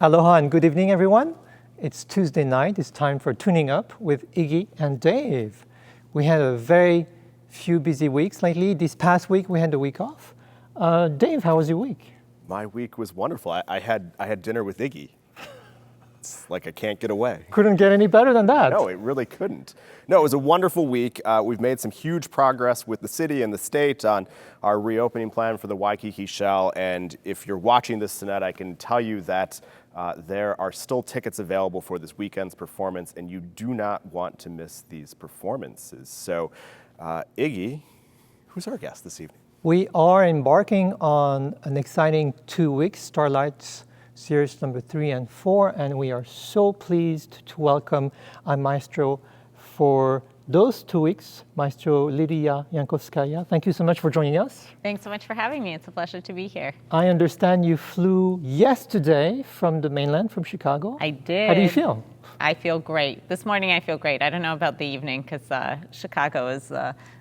Aloha and good evening, everyone. It's Tuesday night. It's time for Tuning Up with Iggy and Dave. We had a very few busy weeks lately. This past week, we had the week off. Dave, how was your week? My week was wonderful. I had dinner with Iggy. It's like I can't get away. Couldn't get any better than that. No, it really couldn't. No, it was a wonderful week. We've made some huge progress with the city and the state on our reopening plan for the Waikiki Shell. And if you're watching this tonight, I can tell you that there are still tickets available for this weekend's performance, and you do not want to miss these performances. So, Iggy, who's our guest this evening? We are embarking on an exciting 2 weeks, Starlight Series number 3 and 4, and we are so pleased to welcome our maestro for those 2 weeks, Maestro Lidiya Yankovskaya. Thank you so much for joining us. Thanks so much for having me. It's a pleasure to be here. I understand you flew yesterday from the mainland, from Chicago. I did. How do you feel? I feel great. This morning I feel great. I don't know about the evening because Chicago is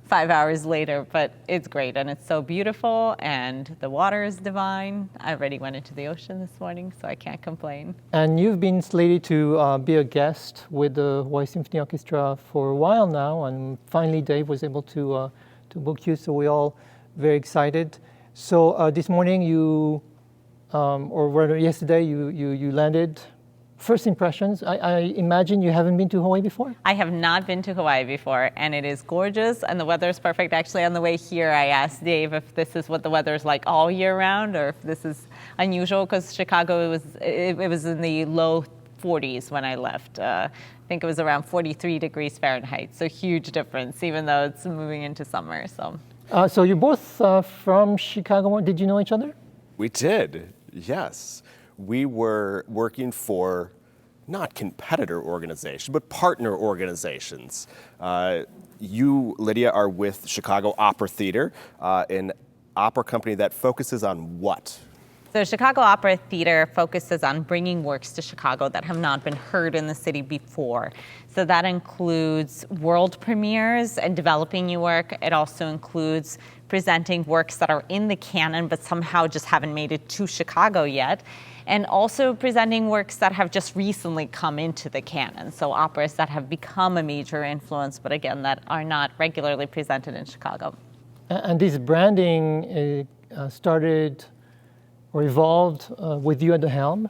5 hours later, but it's great and it's so beautiful and the water is divine. I already went into the ocean this morning, so I can't complain. And you've been slated to be a guest with the Hawai'i Symphony Orchestra for a while now, and finally Dave was able to book you, so we're all very excited. So this morning you, or rather yesterday, you landed. First impressions, I imagine you haven't been to Hawaii before? I have not been to Hawaii before, and it is gorgeous, and the weather is perfect. Actually, on the way here, I asked Dave if this is what the weather is like all year round, or if this is unusual, because Chicago, it was in the low 40s when I left. I think it was around 43 degrees Fahrenheit, so huge difference, even though it's moving into summer. So you're both from Chicago. Did you know each other? We did, yes. We were working for not competitor organizations, but partner organizations. You, Lidiya, are with Chicago Opera Theater, an opera company that focuses on what? So Chicago Opera Theater focuses on bringing works to Chicago that have not been heard in the city before. So that includes world premieres and developing new work. It also includes presenting works that are in the canon but somehow just haven't made it to Chicago yet. And also presenting works that have just recently come into the canon. So operas that have become a major influence, but again, that are not regularly presented in Chicago. And this branding started or evolved with you at the helm?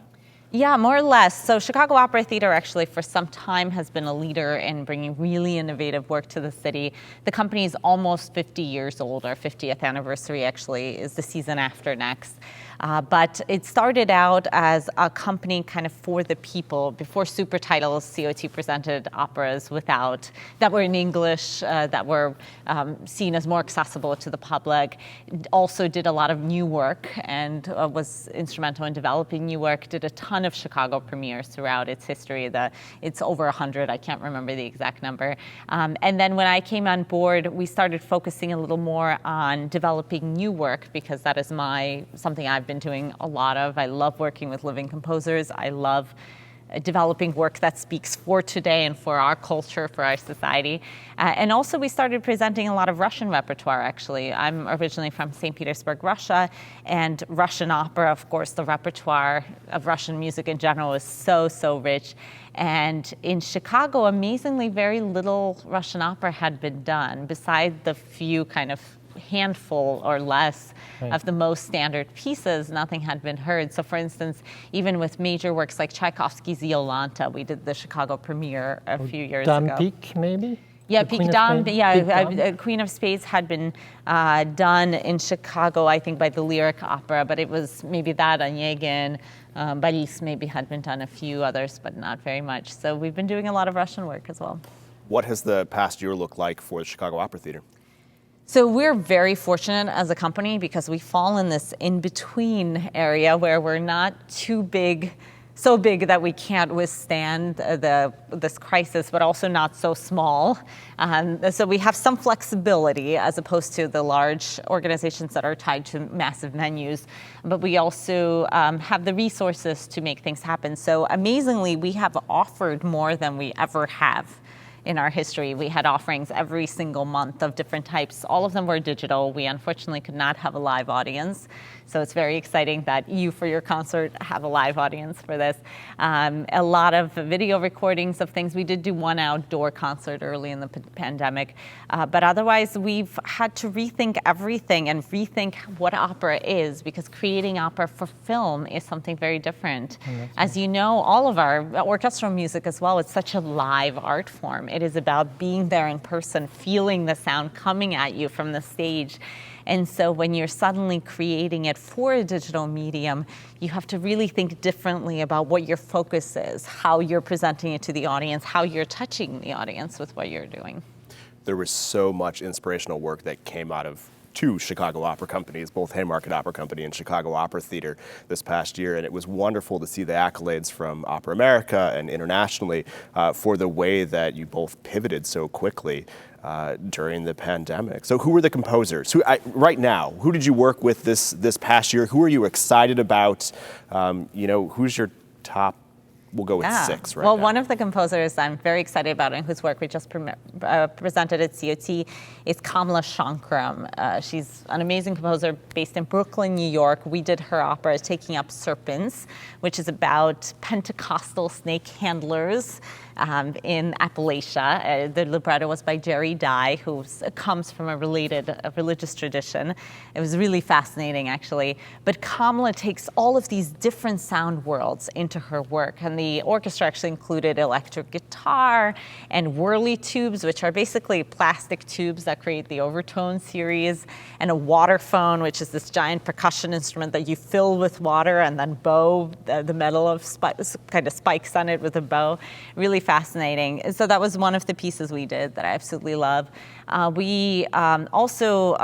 Yeah, more or less. So Chicago Opera Theater actually for some time has been a leader in bringing really innovative work to the city. The company is almost 50 years old. Our 50th anniversary actually is the season after next. But it started out as a company kind of for the people. Before Super Titles, COT presented operas that were in English, that were seen as more accessible to the public. It also did a lot of new work and was instrumental in developing new work, did a ton of Chicago premieres throughout its history. It's over 100, I can't remember the exact number. And then when I came on board, we started focusing a little more on developing new work, because that is something I've been doing a lot of. I love working with living composers. I love developing work that speaks for today and for our culture, for our society. And also we started presenting a lot of Russian repertoire, actually. I'm originally from St. Petersburg, Russia, and Russian opera, of course, the repertoire of Russian music in general is so, so rich. And in Chicago, amazingly, very little Russian opera had been done, besides the few kind of handful or less of the most standard pieces. Nothing had been heard. So for instance, even with major works like Tchaikovsky's Iolanta, we did the Chicago premiere a few years ago. Peak, maybe? Yeah, Peak Dame, Queen of Spades had been done in Chicago, I think, by the Lyric Opera, but it was maybe that, Onegin, Baris maybe had been done, a few others, but not very much. So we've been doing a lot of Russian work as well. What has the past year looked like for the Chicago Opera Theater? So we're very fortunate as a company because we fall in this in-between area where we're not too big, so big that we can't withstand this crisis, but also not so small. So we have some flexibility as opposed to the large organizations that are tied to massive venues. But we also have the resources to make things happen. So amazingly, we have offered more than we ever have in our history. We had offerings every single month of different types. All of them were digital. We unfortunately could not have a live audience. So it's very exciting that you, for your concert, have a live audience for this. A lot of video recordings of things. We did do one outdoor concert early in the pandemic, but otherwise we've had to rethink everything and rethink what opera is, because creating opera for film is something very different. As you know, all of our orchestral music as well, it's such a live art form. It is about being there in person, feeling the sound coming at you from the stage. And so when you're suddenly creating it for a digital medium, you have to really think differently about what your focus is, how you're presenting it to the audience, how you're touching the audience with what you're doing. There was so much inspirational work that came out of two Chicago opera companies, both Haymarket Opera Company and Chicago Opera Theater this past year. And it was wonderful to see the accolades from Opera America and internationally for the way that you both pivoted so quickly during the pandemic. So who were the composers? Right now, who did you work with this past year? Who are you excited about? Who's your top? We'll go with 6 right now. Well, one of the composers I'm very excited about and whose work we just presented at COT is Kamala Shankram. She's an amazing composer based in Brooklyn, New York. We did her opera Taking Up Serpents, which is about Pentecostal snake handlers in Appalachia. The libretto was by Jerry Dye, who comes from a related religious tradition. It was really fascinating, actually. But Kamala takes all of these different sound worlds into her work, and the orchestra actually included electric guitar and whirly tubes, which are basically plastic tubes that create the overtone series, and a waterphone, which is this giant percussion instrument that you fill with water and then bow the metal of kind of spikes on it with a bow. Really fascinating. So that was one of the pieces we did that I absolutely love. We also,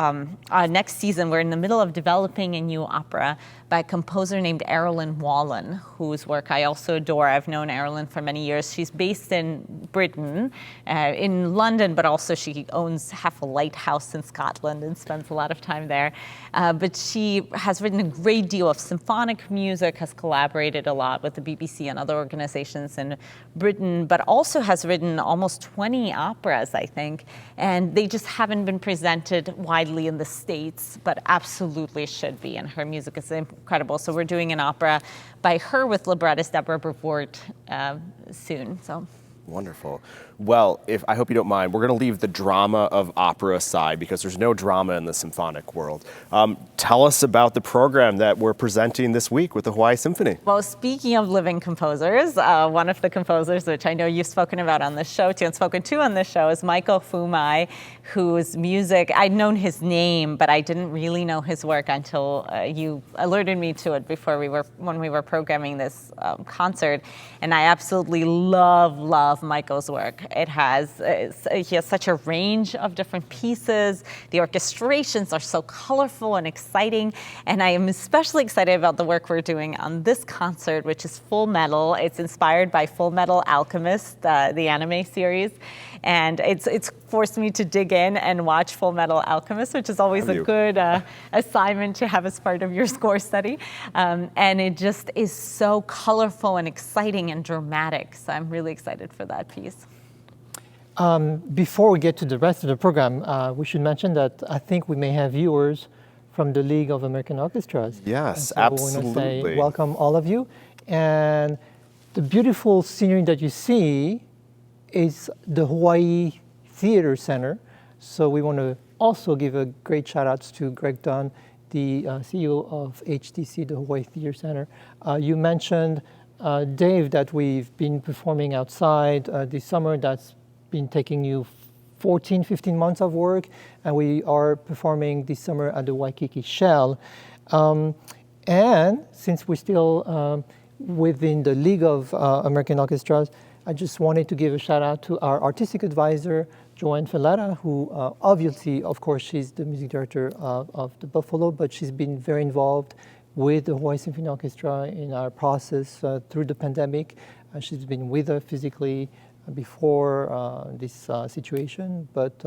next season, we're in the middle of developing a new opera by a composer named Erilyn Wallen, whose work I also adore. I've known Erilyn for many years. She's based in Britain, in London, but also she owns half a lighthouse in Scotland and spends a lot of time there. But she has written a great deal of symphonic music, has collaborated a lot with the BBC and other organizations in Britain, but also has written almost 20 operas, I think, and they just haven't been presented widely in the States, but absolutely should be, and her music is incredible. So we're doing an opera by her with librettist Deborah Brevoort soon. So. Wonderful. Well, I hope you don't mind, we're going to leave the drama of opera aside because there's no drama in the symphonic world. Tell us about the program that we're presenting this week with the Hawaii Symphony. Well, speaking of living composers, one of the composers, which I know you've spoken about on this show too, and spoken to on this show, is Michael Fumai, whose music, I'd known his name, but I didn't really know his work until you alerted me to it when we were programming this concert. And I absolutely love Michael's work. He has such a range of different pieces. The orchestrations are so colorful and exciting. And I am especially excited about the work we're doing on this concert, which is Full Metal. It's inspired by Full Metal Alchemist, the anime series. And it's forced me to dig in and watch Full Metal Alchemist, which is always a good assignment to have as part of your score study. And it just is so colorful and exciting and dramatic. So I'm really excited for that piece. Before we get to the rest of the program, we should mention that I think we may have viewers from the League of American Orchestras. Yes, so absolutely. We want to say welcome all of you. And the beautiful scenery that you see is the Hawaii Theater Center. So we want to also give a great shout out to Greg Dunn, the CEO of HTC, the Hawaii Theater Center. You mentioned, Dave, that we've been performing outside this summer. That's been taking you 14, 15 months of work, and we are performing this summer at the Waikiki Shell. And since we're still within the League of American Orchestras, I just wanted to give a shout out to our artistic advisor, Joanne Felletta, who obviously, of course, she's the music director of the Buffalo, but she's been very involved with the Hawaii Symphony Orchestra in our process through the pandemic. She's been with us physically before this situation, but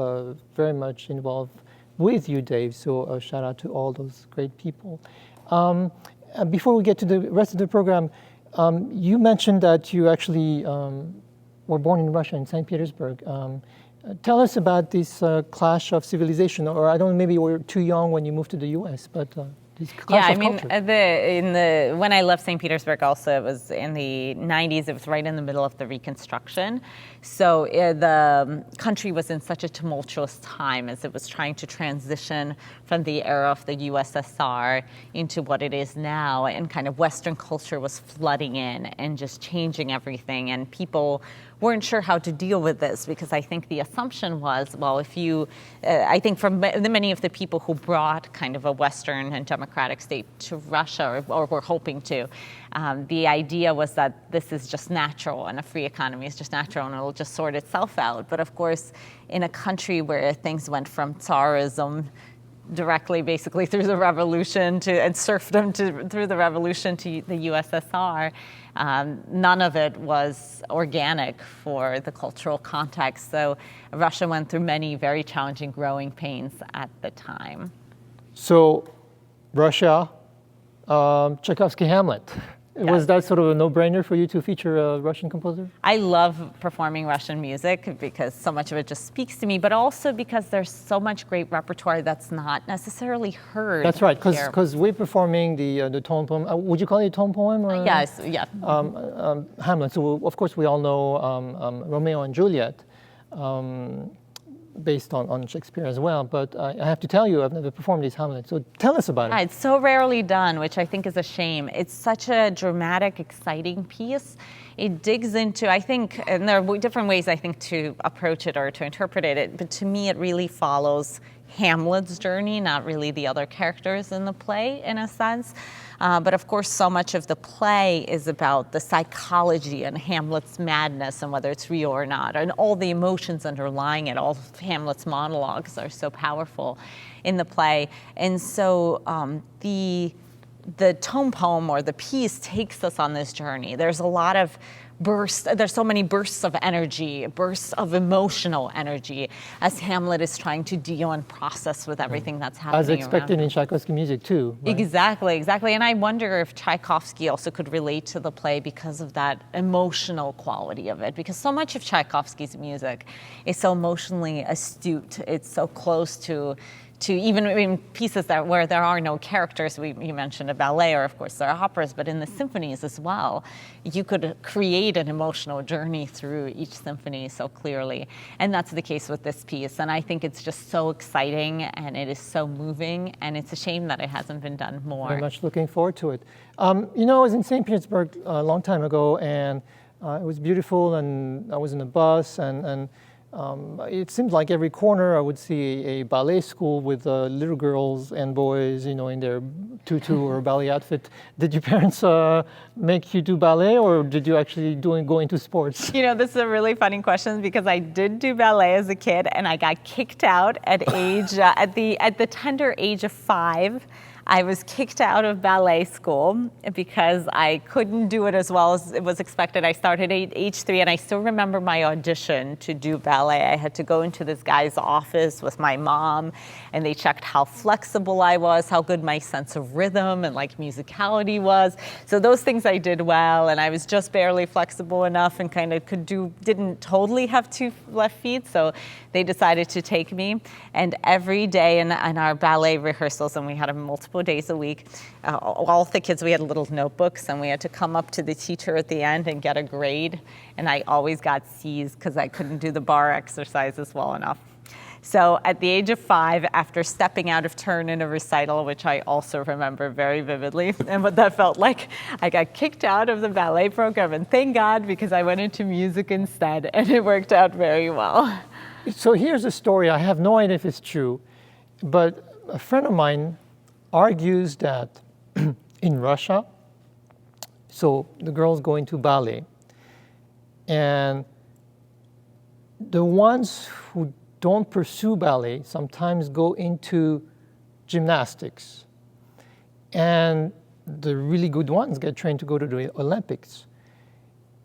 very much involved with you, Dave. So a shout out to all those great people. Before we get to the rest of the program, you mentioned that you actually were born in Russia, in St. Petersburg. Tell us about this clash of civilization, or I don't know, maybe you were too young when you moved to the US, but These clash of mean, cultures. when I left St. Petersburg also, it was in the 90s. It was right in the middle of the Reconstruction. So the country was in such a tumultuous time as it was trying to transition from the era of the USSR into what it is now. And kind of Western culture was flooding in and just changing everything. And people weren't sure how to deal with this, because I think the assumption was, well, if you, I think from many of the people who brought kind of a Western and democratic state to Russia, or were hoping to, the idea was that this is just natural, and a free economy is just natural, and it'll just sort itself out. But of course, in a country where things went from Tsarism directly, basically through the revolution and serfdom through the revolution to the USSR, none of it was organic for the cultural context. So Russia went through many very challenging growing pains at the time. So Russia, Tchaikovsky Hamlet. Yes. Was that sort of a no-brainer for you to feature a Russian composer? I love performing Russian music because so much of it just speaks to me, but also because there's so much great repertoire that's not necessarily heard. That's right, because we're performing the tone poem. Would you call it a tone poem? Or, yes, yeah. Hamlet. So of course we all know Romeo and Juliet, based on Shakespeare as well. But I have to tell you, I've never performed these Hamlets. So tell us about it. It's so rarely done, which I think is a shame. It's such a dramatic, exciting piece. It digs into, I think, and there are different ways, I think, to approach it or to interpret it. But to me, it really follows Hamlet's journey, not really the other characters in the play, in a sense. But of course, so much of the play is about the psychology and Hamlet's madness and whether it's real or not, and all the emotions underlying it. All of Hamlet's monologues are so powerful in the play. And so the tone poem or the piece takes us on this journey. There's a lot of there's so many bursts of energy, bursts of emotional energy, as Hamlet is trying to deal and process with everything that's happening as expected around in Tchaikovsky music too, right? Exactly. And I wonder if Tchaikovsky also could relate to the play because of that emotional quality of it, because so much of Tchaikovsky's music is so emotionally astute. It's so close to even in pieces where there are no characters. You mentioned a ballet, or of course there are operas, but in the symphonies as well, you could create an emotional journey through each symphony so clearly. And that's the case with this piece. And I think it's just so exciting, and it is so moving, and it's a shame that it hasn't been done more. Very much looking forward to it. I was in St. Petersburg a long time ago, and it was beautiful, and I was in a bus, and it seemed like every corner I would see a ballet school with little girls and boys, in their tutu or ballet outfit. Did your parents make you do ballet, or did you actually go into sports? This is a really funny question, because I did do ballet as a kid, and I got kicked out at the tender age of 5. I was kicked out of ballet school because I couldn't do it as well as it was expected. I started at age 3, and I still remember my audition to do ballet. I had to go into this guy's office with my mom, and they checked how flexible I was, how good my sense of rhythm and musicality was. So those things I did well, and I was just barely flexible enough and kind of didn't totally have 2 left feet. So they decided to take me, and every day in our ballet rehearsals, and we had multiple days a week, all the kids, we had little notebooks, and we had to come up to the teacher at the end and get a grade, and I always got C's because I couldn't do the bar exercises well enough. So at the age of 5, after stepping out of turn in a recital, which I also remember very vividly, and what that felt like, I got kicked out of the ballet program, and thank God, because I went into music instead, and it worked out very well. So here's a story. I have no idea if it's true, but a friend of mine argues that in Russia, so the girls go into ballet, and the ones who don't pursue ballet sometimes go into gymnastics, and the really good ones get trained to go to the Olympics.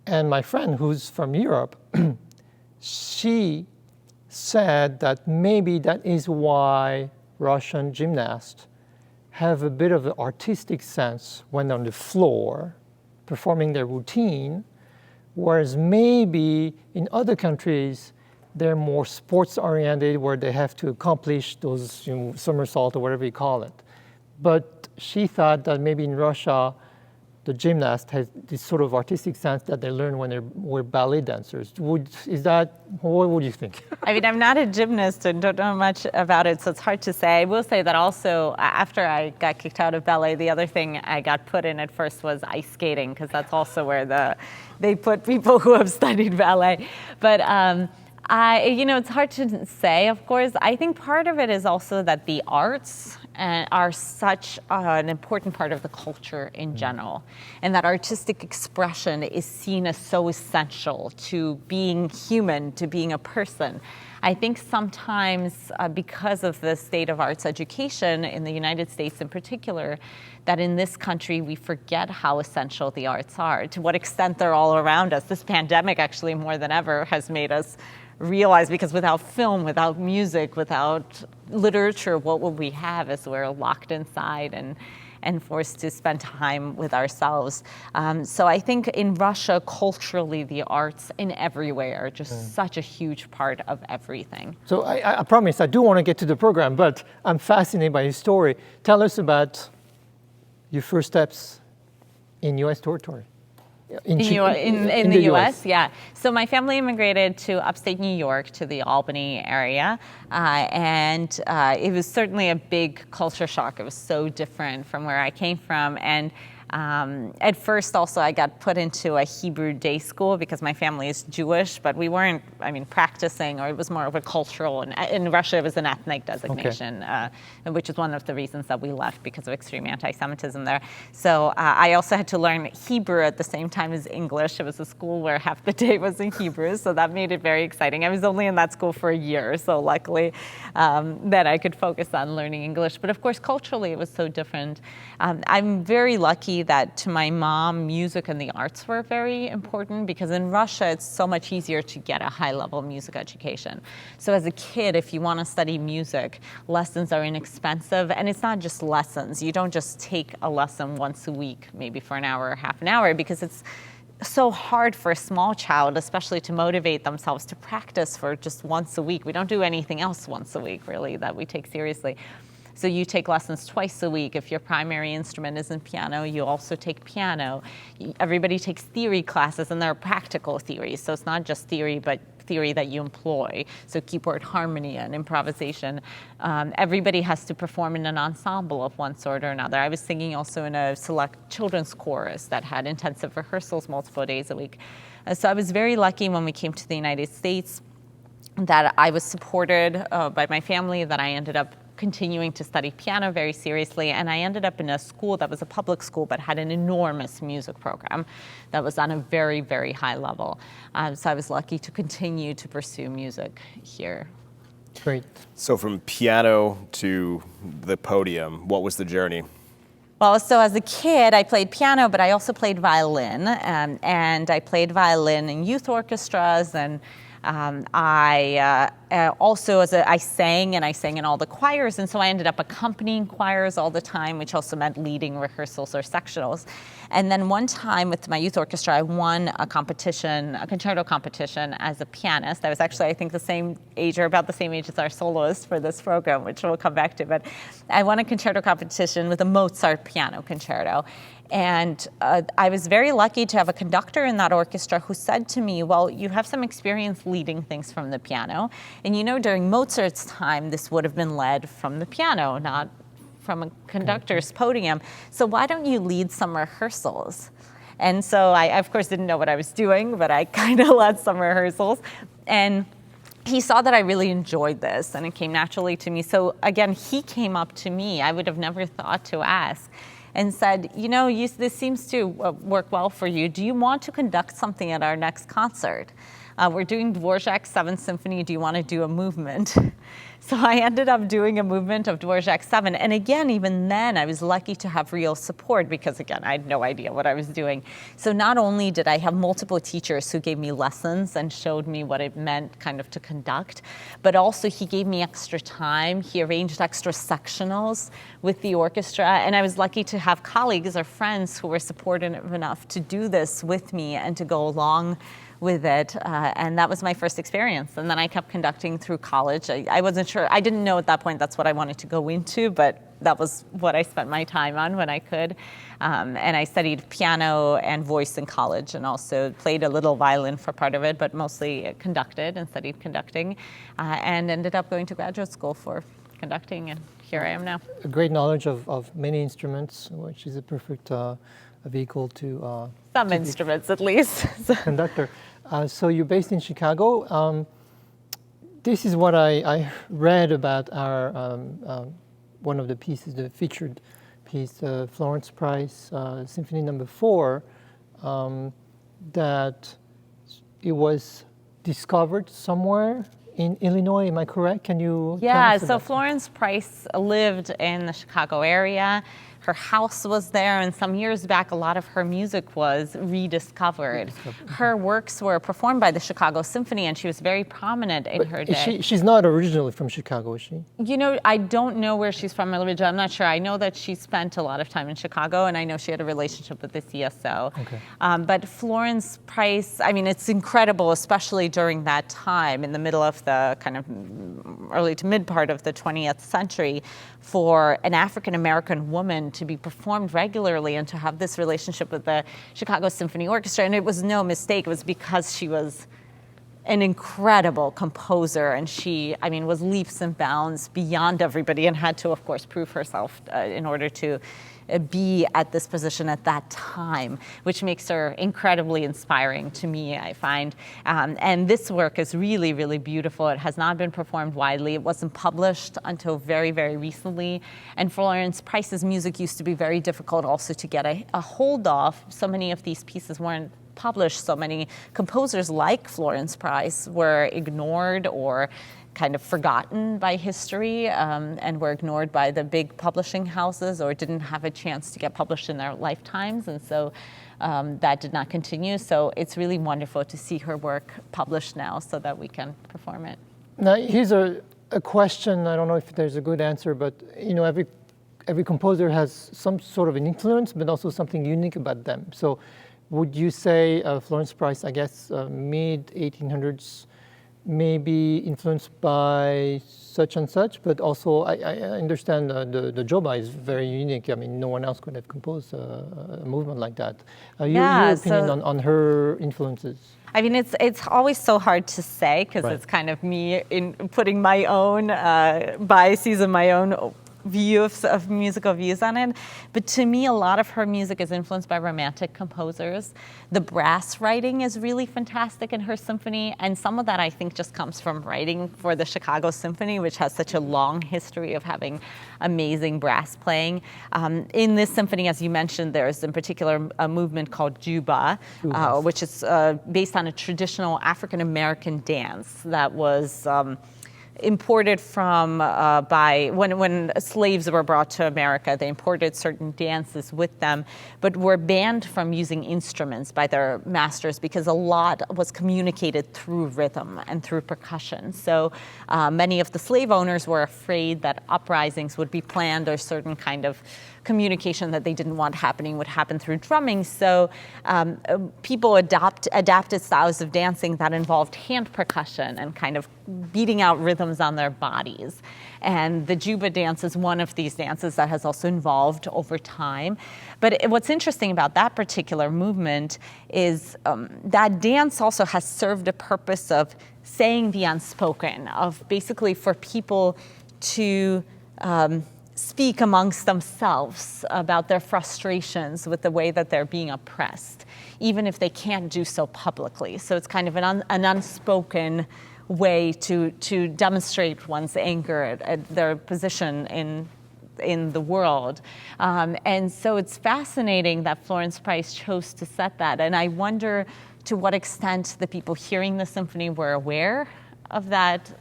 And my friend, who's from Europe, she said that maybe that is why Russian gymnasts have a bit of an artistic sense when on the floor performing their routine, whereas maybe in other countries they're more sports oriented, where they have to accomplish those somersault or whatever you call it. But she thought that maybe in Russia, the gymnast has this sort of artistic sense that they learn when we're ballet dancers. What would you think? I mean, I'm not a gymnast and don't know much about it, so it's hard to say. I will say that also, after I got kicked out of ballet, the other thing I got put in at first was ice skating, because that's also where they put people who have studied ballet. But it's hard to say, of course. I think part of it is also that the arts are such an important part of the culture in general, and that artistic expression is seen as so essential to being human, to being a person. I think sometimes because of the state of arts education in the United States in particular, that in this country we forget how essential the arts are, to what extent they're all around us. This pandemic actually more than ever has made us realize, because without film, without music, without literature, what would we have as we're locked inside and forced to spend time with ourselves? So I think in Russia, culturally, the arts in every way are just such a huge part of everything. So I promise I do want to get to the program, but I'm fascinated by your story. Tell us about your first steps in U.S. territory. In the U.S., yeah. So my family immigrated to upstate New York, to the Albany area, and it was certainly a big culture shock. It was so different from where I came from, and at first also I got put into a Hebrew day school because my family is Jewish, but we weren't, practicing, or it was more of a cultural, and in Russia it was an ethnic designation, which is one of the reasons that we left, because of extreme anti-Semitism there. So I also had to learn Hebrew at the same time as English. It was a school where half the day was in Hebrew, so that made it very exciting. I was only in that school for a year, so luckily that I could focus on learning English. But of course, culturally it was so different. I'm very lucky that to my mom, music and the arts were very important, because in Russia it's so much easier to get a high-level music education. So as a kid, if you want to study music, lessons are inexpensive, and it's not just lessons. You don't just take a lesson once a week, maybe for an hour or half an hour, because it's so hard for a small child, especially to motivate themselves to practice for just once a week. We don't do anything else once a week, really, that we take seriously. So you take lessons twice a week. If your primary instrument isn't piano, you also take piano. Everybody takes theory classes, and they're practical theories. So it's not just theory, but theory that you employ. So keyboard harmony and improvisation. Everybody has to perform in an ensemble of one sort or another. I was singing also in a select children's chorus that had intensive rehearsals multiple days a week. So I was very lucky when we came to the United States that I was supported by my family, that I ended up continuing to study piano very seriously, and I ended up in a school that was a public school but had an enormous music program that was on a very, very high level. So I was lucky to continue to pursue music here. Great. So from piano to the podium, what was the journey? Well, so as a kid, I played piano, but I also played violin, and I played violin in youth orchestras, and I sang in all the choirs, and so I ended up accompanying choirs all the time, which also meant leading rehearsals or sectionals. And then one time with my youth orchestra, I won a competition, a concerto competition as a pianist. I was actually, I think, the same age or about the same age as our soloist for this program, which we'll come back to. But I won a concerto competition with a Mozart piano concerto. And I was very lucky to have a conductor in that orchestra who said to me, well, you have some experience leading things from the piano. And during Mozart's time, this would have been led from the piano, not from a conductor's podium. So why don't you lead some rehearsals? And so I, of course, didn't know what I was doing, but I kind of led some rehearsals. And he saw that I really enjoyed this, and it came naturally to me. So again, he came up to me. I would have never thought to ask, and said, this seems to work well for you. Do you want to conduct something at our next concert? We're doing Dvorak's 7th Symphony. Do you want to do a movement? So I ended up doing a movement of Dvorak's 7. And again, even then, I was lucky to have real support because, again, I had no idea what I was doing. So not only did I have multiple teachers who gave me lessons and showed me what it meant kind of to conduct, but also he gave me extra time. He arranged extra sectionals with the orchestra. And I was lucky to have colleagues or friends who were supportive enough to do this with me and to go along with it, and that was my first experience. And then I kept conducting through college. I wasn't sure, I didn't know at that point that's what I wanted to go into, but that was what I spent my time on when I could. And I studied piano and voice in college, and also played a little violin for part of it, but mostly conducted and studied conducting, and ended up going to graduate school for conducting, and here I am now. A great knowledge of many instruments, which is a perfect vehicle to Some instruments, at least. conductor. So you're based in Chicago. This is what I read about our one of the pieces, the featured piece, Florence Price Symphony No. 4, that it was discovered somewhere in Illinois. Am I correct? Can you tell Yeah, us so about Florence Price lived in the Chicago area. Her house was there, and some years back, a lot of her music was rediscovered. Her works were performed by the Chicago Symphony, and she was very prominent in her day. She's not originally from Chicago, is she? You know, I don't know where she's from originally. I'm not sure. I know that she spent a lot of time in Chicago, and I know she had a relationship with the CSO. Okay. But Florence Price, I mean, it's incredible, especially during that time, in the middle of the kind of early to mid part of the 20th century, for an African-American woman to be performed regularly and to have this relationship with the Chicago Symphony Orchestra. And it was no mistake. It was because she was an incredible composer, and she, I mean, was leaps and bounds beyond everybody, and had to, of course, prove herself in order to be at this position at that time, which makes her incredibly inspiring to me, I find. And this work is really, really beautiful. It has not been performed widely. It wasn't published until very, very recently. And Florence Price's music used to be very difficult also to get a hold of. So many of these pieces weren't published. So many composers like Florence Price were ignored or kind of forgotten by history, and were ignored by the big publishing houses, or didn't have a chance to get published in their lifetimes. And so that did not continue. So it's really wonderful to see her work published now so that we can perform it. Now, here's a question. I don't know if there's a good answer, but you know, every composer has some sort of an influence, but also something unique about them. So would you say Florence Price, I guess, mid-1800s, maybe influenced by such and such, but also I understand the joba is very unique. I mean, no one else could have composed a movement like that. Your opinion on her influences? I mean, it's always so hard to say, because Right. it's kind of me in putting my own biases and my own view of musical views on it. But to me, a lot of her music is influenced by romantic composers. The brass writing is really fantastic in her symphony, and some of that I think just comes from writing for the Chicago Symphony, which has such a long history of having amazing brass playing. In this symphony, as you mentioned, there's in particular a movement called juba, which is based on a traditional African-American dance that was imported from when slaves were brought to America. They imported certain dances with them, but were banned from using instruments by their masters because a lot was communicated through rhythm and through percussion. So many of the slave owners were afraid that uprisings would be planned, or certain kind of communication that they didn't want happening would happen through drumming. So people adapted styles of dancing that involved hand percussion and kind of beating out rhythms on their bodies. And the juba dance is one of these dances that has also evolved over time. But what's interesting about that particular movement is that dance also has served a purpose of saying the unspoken, of basically for people to speak amongst themselves about their frustrations with the way that they're being oppressed, even if they can't do so publicly. So it's kind of an unspoken way to demonstrate one's anger at their position in the world. And so it's fascinating that Florence Price chose to set that. And I wonder to what extent the people hearing the symphony were aware of that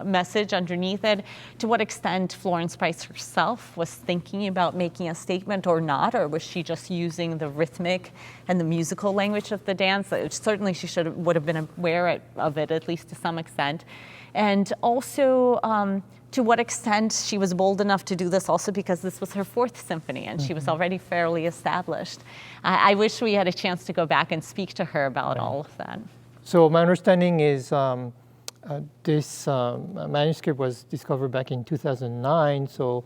message underneath it, to what extent Florence Price herself was thinking about making a statement or not, or was she just using the rhythmic and the musical language of the dance? Certainly she would have been aware of it, at least to some extent. And also to what extent she was bold enough to do this, also because this was her fourth symphony and she was already fairly established. I wish we had a chance to go back and speak to her about all of that. So my understanding is this manuscript was discovered back in 2009, so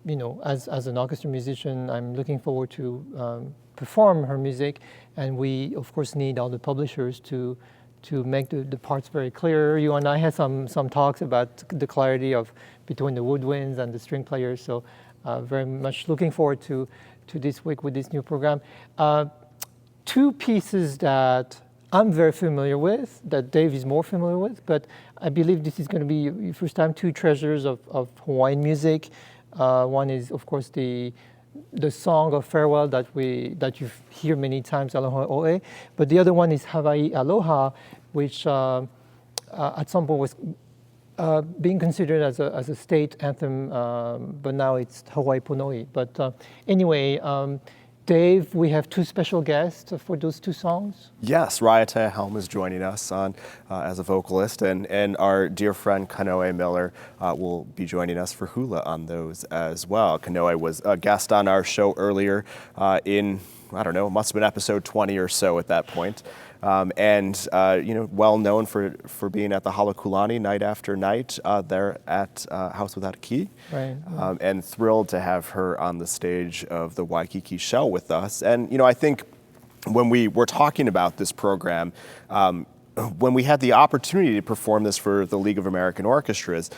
You know, as an orchestra musician, I'm looking forward to perform her music, and we of course need all the publishers to make the parts very clear. You and I had some talks about the clarity of between the woodwinds and the string players. So very much looking forward to this week with this new program. Two pieces that I'm very familiar with, that Dave is more familiar with, but I believe this is going to be your first time, two treasures of Hawaiian music. One is, of course, the song of farewell that you hear many times, Aloha Oe, but the other one is Hawai'i Aloha, which at some point was being considered as a state anthem, but now it's Hawaii Pono'i. But anyway, Dave, we have two special guests for those two songs. Yes, Raiatea Helm is joining us on as a vocalist, and our dear friend Kanoe Miller will be joining us for hula on those as well. Kanoe was a guest on our show earlier in, I don't know, it must have been episode 20 or so at that point. You know, well known for being at the Halakulani night after night there at House Without a Key. Right. And thrilled to have her on the stage of the Waikiki Shell with us. And, you know, I think when we were talking about this program, when we had the opportunity to perform this for the League of American Orchestras,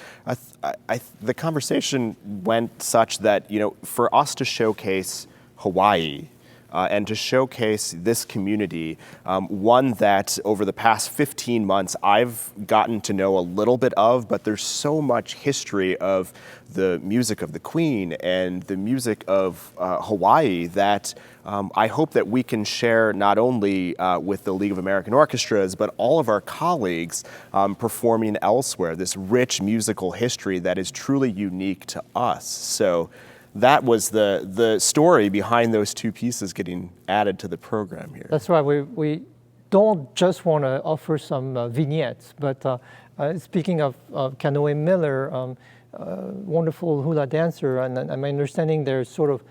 the conversation went such that, you know, for us to showcase Hawaii, and to showcase this community, one that over the past 15 months I've gotten to know a little bit of, but there's so much history of the music of the Queen and the music of Hawaii that I hope that we can share not only with the League of American Orchestras, but all of our colleagues performing elsewhere, this rich musical history that is truly unique to us. So that was the story behind those two pieces getting added to the program here. That's right. We don't just want to offer some vignettes, but speaking of Kanoe Miller, wonderful hula dancer, and my understanding there's sort of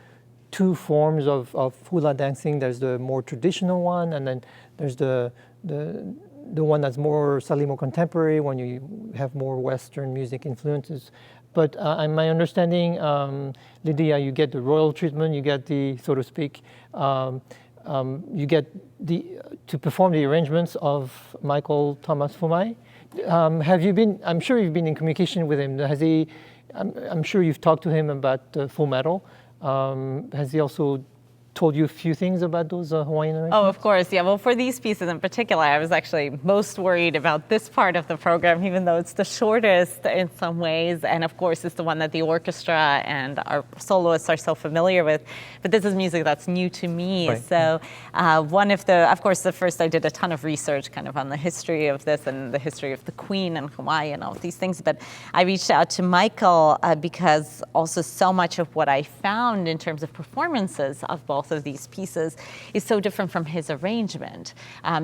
two forms of hula dancing. There's the more traditional one, and then there's the one that's more slightly more contemporary, when you have more Western music influences. But in my understanding, Lidiya, you get the royal treatment, you get the, so to speak, you get to perform the arrangements of Michael Thomas Fumai. Have you been, I'm sure you've been in communication with him. Has he, I'm sure you've talked to him about Full Metal. Has he also told you a few things about those Hawaiian arrangements? Oh, of course, yeah. Well, for these pieces in particular, I was actually most worried about this part of the program, even though it's the shortest in some ways, and of course it's the one that the orchestra and our soloists are so familiar with. But this is music that's new to me. Right. So of course, the first I did a ton of research kind of on the history of this and the history of the Queen and Hawaii and all of these things. But I reached out to Michael because also so much of what I found in terms of performances of both of these pieces is so different from his arrangement.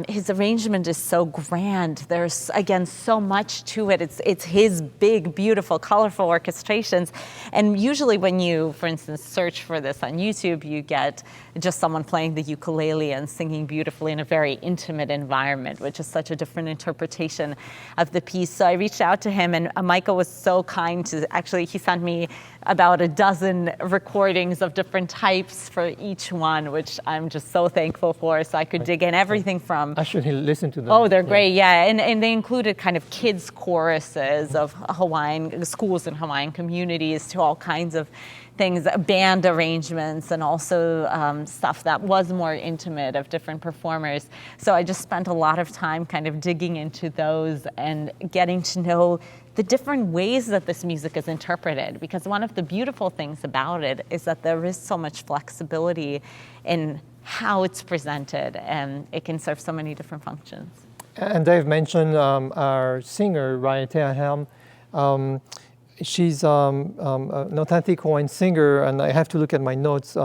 His arrangement is so grand. There's, again, so much to it. It's his big, beautiful, colorful orchestrations. And usually when you, for instance, search for this on YouTube, you get just someone playing the ukulele and singing beautifully in a very intimate environment, which is such a different interpretation of the piece. So I reached out to him, and Michael was so kind to, actually, he sent me about a dozen recordings of different types for each one, which I'm just so thankful for. So I could dig in everything from... I should listen to them. Oh, they're great, yeah. And they included kind of kids' choruses of Hawaiian schools and Hawaiian communities to all kinds of things, band arrangements, and also stuff that was more intimate of different performers. So I just spent a lot of time kind of digging into those and getting to know the different ways that this music is interpreted, because one of the beautiful things about it is that there is so much flexibility in how it's presented, and it can serve so many different functions. And Dave mentioned our singer, Raiatea Helm. She's an authentic Hawaiian singer, and I have to look at my notes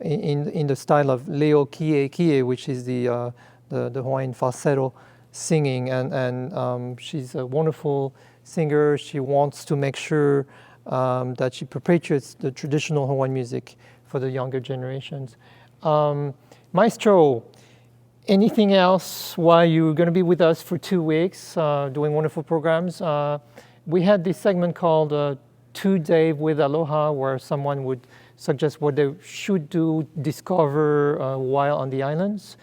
in the style of Leo Kie Kie, which is the Hawaiian falsetto singing, and she's a wonderful singer. She wants to make sure that she perpetuates the traditional Hawaiian music for the younger generations. Maestro, anything else while you're going to be with us for 2 weeks doing wonderful programs? We had this segment called to Dave with Aloha, where someone would suggest what they should do, discover while on the islands.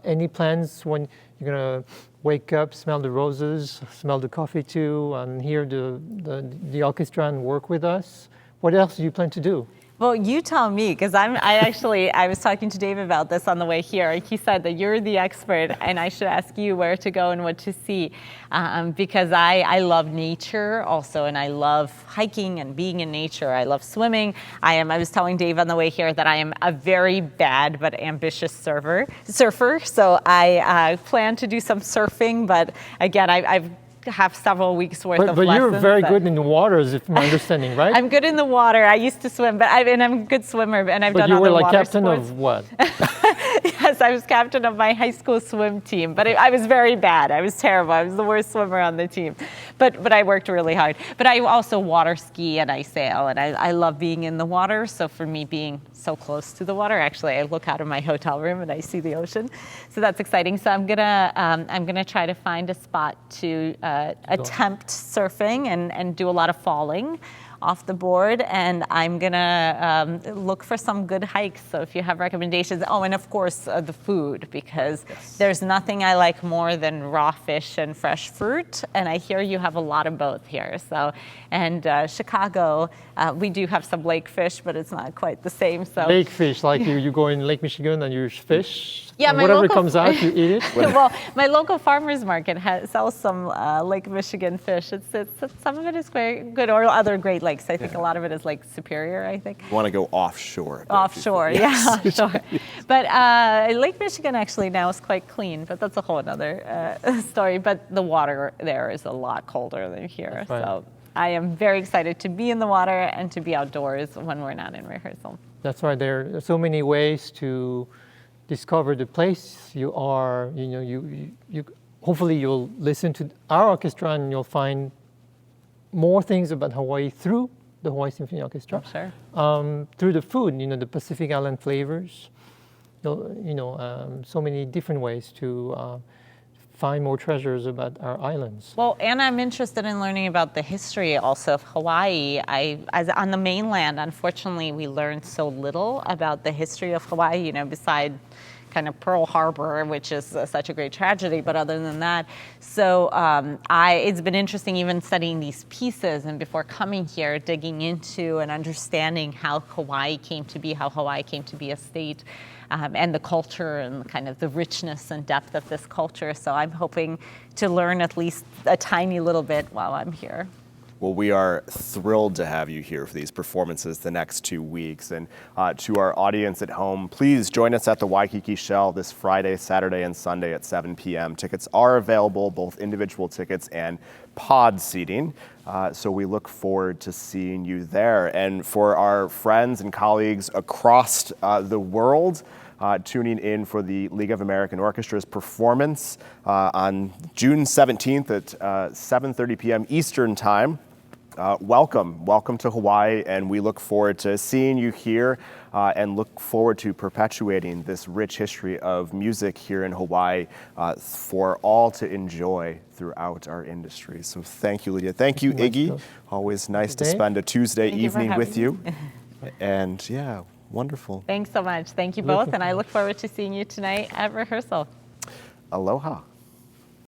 Any plans when you're going to wake up, smell the roses, smell the coffee too, and hear the orchestra and work with us? What else do you plan to do? Well, you tell me, because I was talking to Dave about this on the way here, and he said that you're the expert, and I should ask you where to go and what to see, because I love nature also, and I love hiking and being in nature. I love swimming. I was telling Dave on the way here that I am a very bad but ambitious surfer. So I plan to do some surfing, but again, I've have several weeks worth of lessons. But you're very good in the waters, if my understanding, right? I'm good in the water. I used to swim, and I'm a good swimmer, and I've done other water sports. But you were like captain of what? Yes, I was captain of my high school swim team, but I was very bad. I was terrible. I was the worst swimmer on the team, but I worked really hard. But I also water ski and I sail, and I love being in the water. So for me, being so close to the water, actually, I look out of my hotel room and I see the ocean. So that's exciting. So I'm gonna try to find a spot to attempt surfing and do a lot of falling off the board, and I'm gonna look for some good hikes. So if you have recommendations, and of course the food, because there's nothing I like more than raw fish and fresh fruit, and I hear you have a lot of both here. So, and Chicago, we do have some lake fish, but it's not quite the same. So lake fish, like you go in Lake Michigan and you fish. Yeah, whatever comes out, you eat it. Well, my local farmers market sells some Lake Michigan fish. Some of it is quite good, or other Great Lakes. I think a lot of it is Lake Superior, I think. You want to go offshore. Offshore, yeah, offshore. But Lake Michigan actually now is quite clean, but that's a whole other story. But the water there is a lot colder than here. Right. So I am very excited to be in the water and to be outdoors when we're not in rehearsal. That's right. There are so many ways to discover the place you are. You hopefully you'll listen to our orchestra and you'll find more things about Hawaii through the Hawaii Symphony Orchestra. Sure. Through the food, the Pacific Island flavors. So many different ways to find more treasures about our islands. Well, and I'm interested in learning about the history also of Hawaii. As on the mainland, unfortunately, we learned so little about the history of Hawaii, beside kind of Pearl Harbor, which is such a great tragedy, but other than that. So it's been interesting even studying these pieces, and before coming here, digging into and understanding how Hawaii came to be a state, and the culture and kind of the richness and depth of this culture. So I'm hoping to learn at least a tiny little bit while I'm here. Well, we are thrilled to have you here for these performances the next 2 weeks. And to our audience at home, please join us at the Waikiki Shell this Friday, Saturday, and Sunday at 7 p.m. Tickets are available, both individual tickets and pod seating. So we look forward to seeing you there. And for our friends and colleagues across the world, tuning in for the League of American Orchestras performance on June 17th at 7:30 p.m. Eastern Time. Welcome to Hawaii, and we look forward to seeing you here and look forward to perpetuating this rich history of music here in Hawaii for all to enjoy throughout our industry. So thank you, Lidiya. Thank you, Iggy. Always nice to spend a Tuesday evening with you. And yeah, wonderful. Thanks so much. Thank you both, and I look forward to seeing you tonight at rehearsal. Aloha.